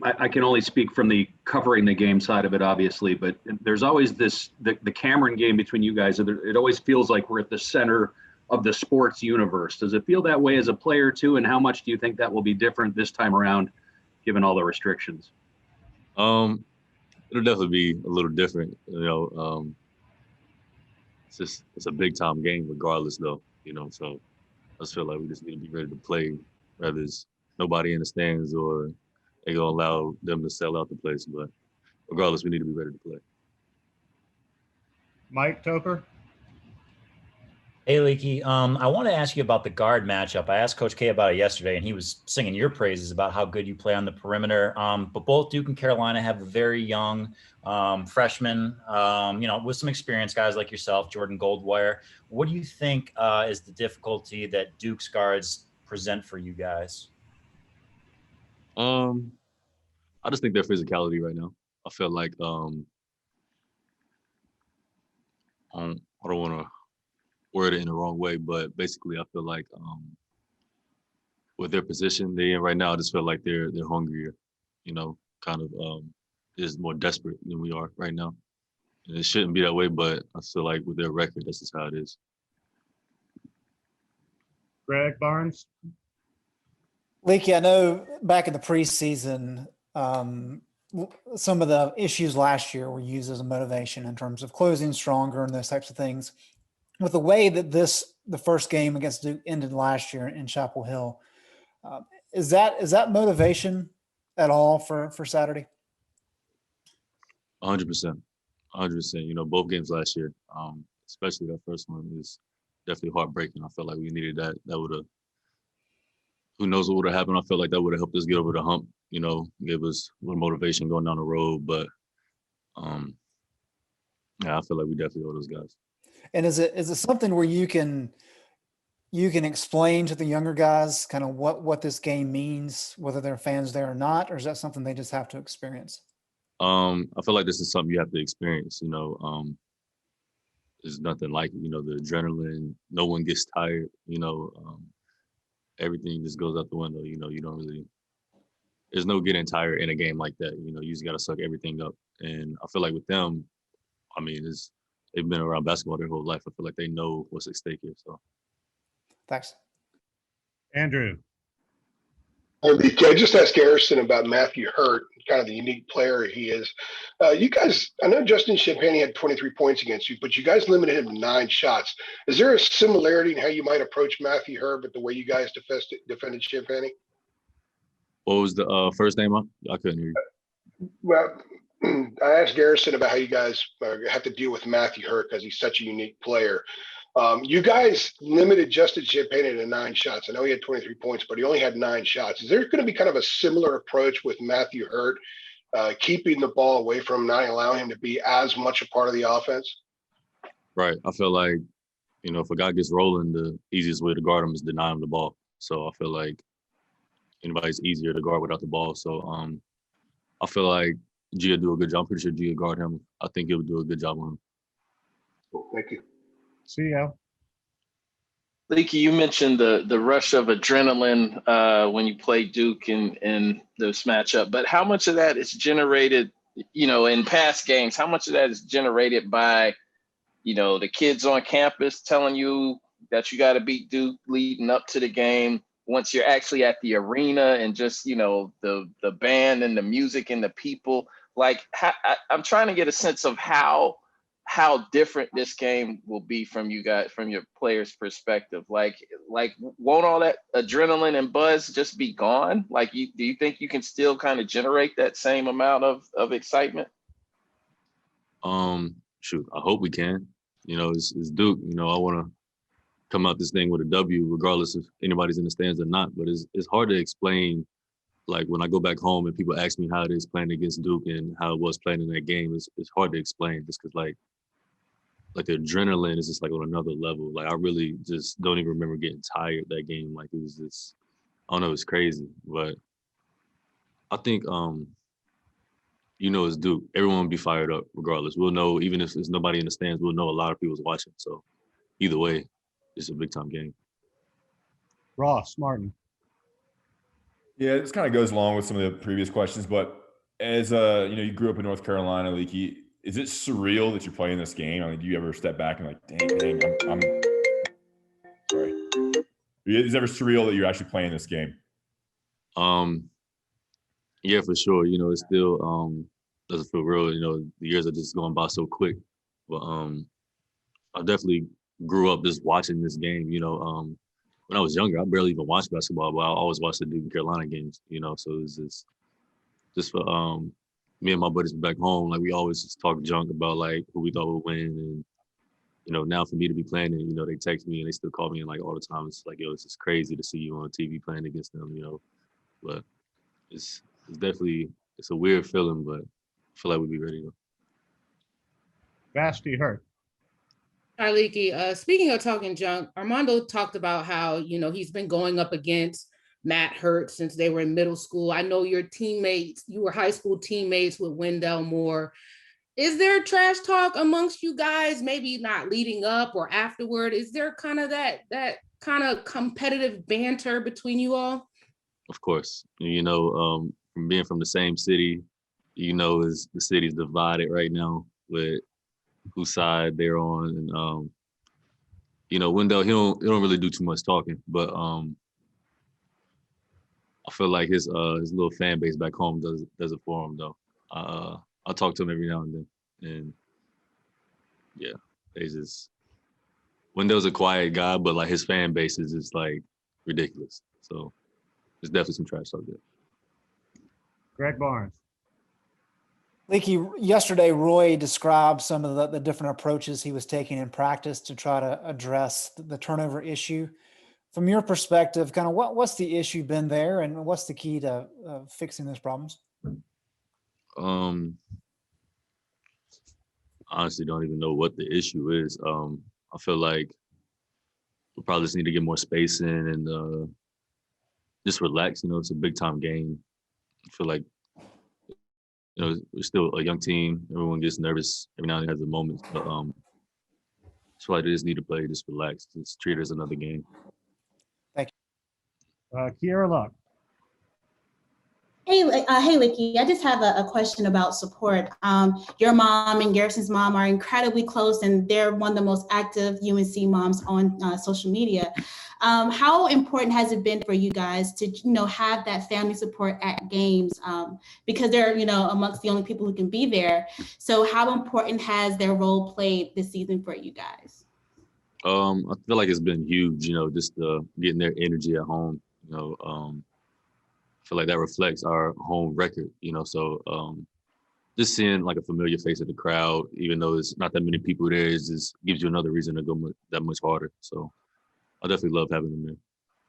I can only speak from the covering the game side of it, obviously, but there's always the Cameron game between you guys. It always feels like we're at the center of the sports universe. Does it feel that way as a player too? And how much do you think that will be different this time around, given all the restrictions? It'll definitely be a little different. It's a big time game regardless, though. So I just feel like we just need to be ready to play, whether it's nobody in the stands or they gonna allow them to sell out the place. But regardless, we need to be ready to play. Mike Toper. Hey, Leaky. I want to ask you about the guard matchup. I asked Coach K about it yesterday, and he was singing your praises about how good you play on the perimeter. But both Duke and Carolina have very young freshmen, with some experienced guys like yourself, Jordan Goldwire. What do you think is the difficulty that Duke's guards present for you guys? I just think their physicality right now. I feel like I don't want to word it in the wrong way, but basically I feel like with their position they're in right now, I just feel like they're hungrier, kind of is more desperate than we are right now. And it shouldn't be that way, but I feel like with their record, that's just how it is. Greg Barnes. Leaky, I know back in the preseason, some of the issues last year were used as a motivation in terms of closing stronger and those types of things. With the way that the first game against Duke ended last year in Chapel Hill, is that motivation at all for Saturday? 100%. Both games last year, especially that first one, is definitely heartbreaking. I felt like we needed that. That would have, who knows what would have happened. I felt like that would have helped us get over the hump, give us a little motivation going down the road. But I feel like we definitely owe those guys. And is it something where you can explain to the younger guys kind of what this game means, whether they're fans there or not, or is that something they just have to experience? I feel like this is something you have to experience. There's nothing like it. The adrenaline. No one gets tired. Everything just goes out the window. You don't really. There's no getting tired in a game like that. You just got to suck everything up. And I feel like with them, they've been around basketball their whole life. I feel like they know what's at stake here. So, thanks, Andrew. I just asked Garrison about Matthew Hurt, kind of the unique player he is. You guys, I know Justin Champagnie had 23 points against you, but you guys limited him to 9 shots. Is there a similarity in how you might approach Matthew Hurt with the way you guys defended Champagnie? What was the first name? I couldn't hear you. Well, I asked Garrison about how you guys have to deal with Matthew Hurt because he's such a unique player. You guys limited Justin Champagnie to 9 shots. I know he had 23 points, but he only had 9 shots. Is there going to be kind of a similar approach with Matthew Hurt, keeping the ball away from him, not allowing him to be as much a part of the offense? Right. I feel like, if a guy gets rolling, the easiest way to guard him is deny him the ball. So I feel like anybody's easier to guard without the ball. So I feel like Gia do a good job. I'm pretty sure Gia guard him. I think he would do a good job on him. Cool. Thank you. See ya. Leaky, you mentioned the rush of adrenaline when you play Duke in this matchup, but how much of that is generated, in past games? How much of that is generated by, the kids on campus telling you that you got to beat Duke leading up to the game? Once you're actually at the arena and just, the band and the music and the people, I'm trying to get a sense of how different this game will be from you guys, from your players' perspective. Like won't all that adrenaline and buzz just be gone? Do you think you can still kind of generate that same amount of excitement? Shoot, I hope we can. It's Duke. I want to come out this thing with a W, regardless if anybody's in the stands or not. But it's hard to explain. Like when I go back home and people ask me how it is playing against Duke and how it was playing in that game, it's hard to explain just because like the adrenaline is just like on another level. Like I really just don't even remember getting tired that game. Like it was just, I don't know, it's crazy. But I think, it's Duke. Everyone will be fired up regardless. We'll know, even if there's nobody in the stands, we'll know a lot of people's watching. So either way, it's a big time game. Ross Martin. Yeah, this kind of goes along with some of the previous questions, but as you grew up in North Carolina, Leaky, is it surreal that you're playing this game? I mean, do you ever step back and like, dang, I'm sorry. Is it ever surreal that you're actually playing this game? Yeah, for sure. It still doesn't feel real. The years are just going by so quick. But I definitely grew up just watching this game. When I was younger, I barely even watched basketball, but I always watched the Duke and Carolina games. So it's just for me and my buddies back home, like we always just talk junk about like who we thought would win. And now for me to be playing it, they text me and they still call me and like all the time. It's like, yo, it's just crazy to see you on TV playing against them. But it's definitely it's a weird feeling, but I feel like we'll be ready to go. Vashti Hurt. Hi, Leaky. Speaking of talking junk, Armando talked about how, he's been going up against Matt Hurt since they were in middle school. I know your teammates, you were high school teammates with Wendell Moore. Is there trash talk amongst you guys, maybe not leading up or afterward? Is there kind of that kind of competitive banter between you all? Of course. From being from the same city, is the city's divided right now with whose side they're on. And Wendell, he don't really do too much talking, but I feel like his little fan base back home does it for him though. I talk to him every now and then, and yeah, Wendell's a quiet guy, but like his fan base is just like ridiculous. So there's definitely some trash talk there. Greg Barnes. Leaky, yesterday Roy described some of the different approaches he was taking in practice to try to address the turnover issue. From your perspective, kind of what's the issue been there, and what's the key to fixing those problems? Honestly, don't even know what the issue is. I feel like we probably just need to get more space in and just relax. It's a big time game. I feel like we're still a young team. Everyone gets nervous every now and then, has a moment, but I feel like they just need to play, just relax, just treat it as another game. Thank you. Kiera Luck. Hey, Leaky, I just have a question about support. Your mom and Garrison's mom are incredibly close, and they're one of the most active UNC moms on social media. How important has it been for you guys to, have that family support at games? Because they're, amongst the only people who can be there. So how important has their role played this season for you guys? I feel like it's been huge, just getting their energy at home, I feel like that reflects our home record, so just seeing like a familiar face of the crowd, even though there's not that many people there, just gives you another reason to go that much harder. So I definitely love having them there.